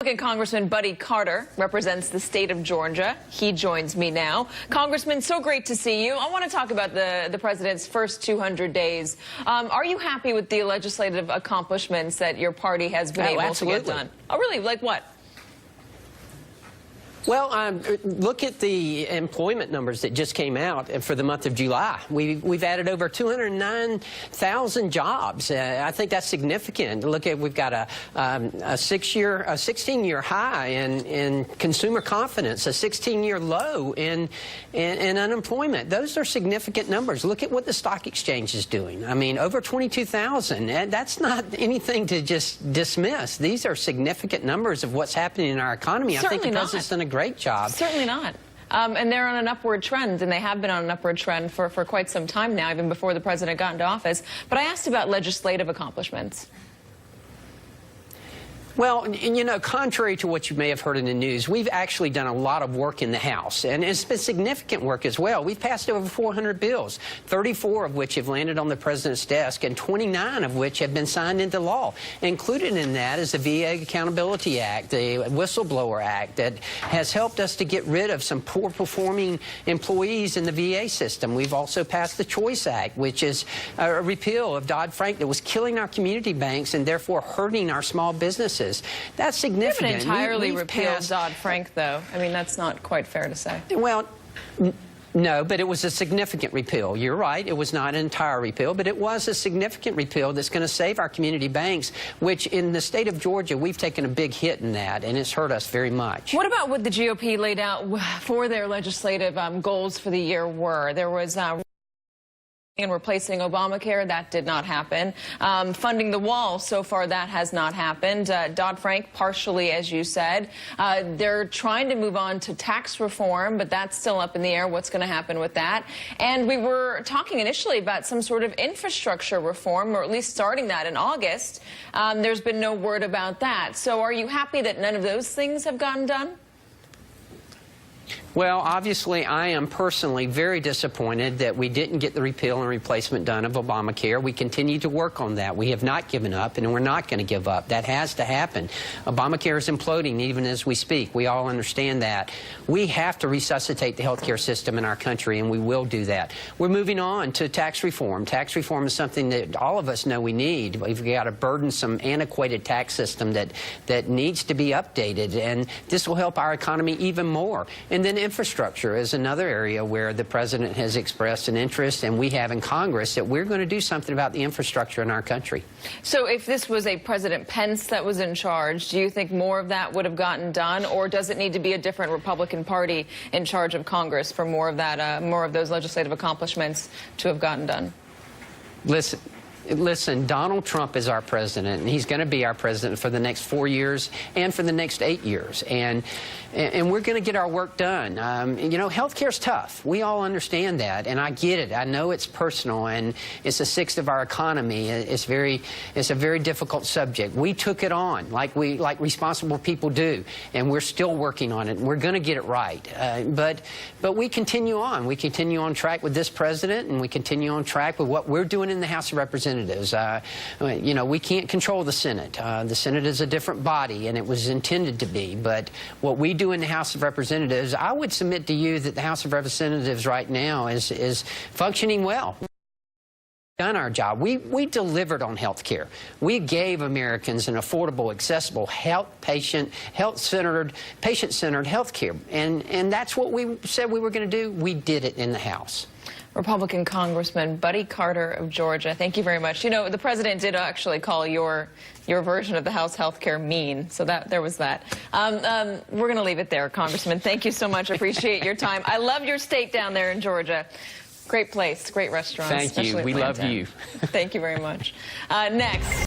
Republican Congressman Buddy Carter represents the state of Georgia. He joins me now. Congressman, so great to see you. I want to talk about the president's first 200 days. Are you happy with the legislative accomplishments that your party has been able to get done? Oh, really? Like what? Well, look at the employment numbers that just came out for the month of July. We've added over 209,000 jobs. I think that's significant. Look at, we've got a 16-year high in consumer confidence, a 16-year low in unemployment. Those are significant numbers. Look at what the stock exchange is doing. I mean, over 22,000. That's not anything to just dismiss. These are significant numbers of what's happening in our economy. Certainly I think the president's done a great job. Certainly not. And they're on an upward trend, and they have been on an upward trend for quite some time now, even before the president got into office. But I asked about legislative accomplishments. Well, you know, contrary to what you may have heard in the news, we've actually done a lot of work in the House, and it's been significant work as well. We've passed over 400 bills, 34 of which have landed on the president's desk, and 29 of which have been signed into law. Included in that is the VA Accountability Act, the Whistleblower Act, that has helped us to get rid of some poor-performing employees in the VA system. We've also passed the Choice Act, which is a repeal of Dodd-Frank that was killing our community banks and therefore hurting our small businesses. That's significant. We haven't entirely repealed Dodd-Frank, though. I mean, that's not quite fair to say. Well, no, but it was a significant repeal. You're right. It was not an entire repeal, but it was a significant repeal that's going to save our community banks, which in the state of Georgia, we've taken a big hit in that, and it's hurt us very much. What about what the GOP laid out for their legislative goals for the year were? There was and replacing Obamacare, that did not happen. Funding the wall, so far that has not happened. Dodd-Frank, partially, as you said. They're trying to move on to tax reform, but that's still up in the air. What's going to happen with that? And we were talking initially about some sort of infrastructure reform, or at least starting that in August. There's been no word about that. So are you happy that none of those things have gotten done? Well, obviously, I am personally very disappointed that we didn't get the repeal and replacement done of Obamacare. We continue to work on that. We have not given up, and we're not going to give up. That has to happen. Obamacare is imploding even as we speak. We all understand that. We have to resuscitate the health care system in our country, and we will do that. We're moving on to tax reform. Tax reform is something that all of us know we need. We've got a burdensome, antiquated tax system that needs to be updated, and this will help our economy even more. And then infrastructure is another area where the president has expressed an interest, and we have in Congress, that we're going to do something about the infrastructure in our country. So if this was a President Pence that was in charge, do you think more of that would have gotten done, or does it need to be a different Republican Party in charge of Congress for more of that, more of those legislative accomplishments to have gotten done? Listen, Donald Trump is our president, and he's going to be our president for the next 4 years and for the next 8 years. And we're going to get our work done. You know, health care's tough. We all understand that, and I get it. I know it's personal, and it's a sixth of our economy. It's a very difficult subject. We took it on like responsible people do, and we're still working on it, and we're going to get it right. But we continue on. We continue on track with this president, and we continue on track with what we're doing in the House of Representatives. You know, we can't control the Senate. The Senate is a different body, and it was intended to be. But what we do in the House of Representatives, I would submit to you that the House of Representatives right now is functioning well. We've done our job. We delivered on health care. We gave Americans an affordable, accessible, patient-centered health care. And that's what we said we were going to do. We did it in the House. Republican Congressman Buddy Carter of Georgia, thank you very much. You know, the president did actually call your version of the House health care mean, so there was that. We're going to leave it there, Congressman. Thank you so much. Appreciate your time. I love your state down there in Georgia. Great place, great restaurants. Thank you. We love you. Thank you very much. Next.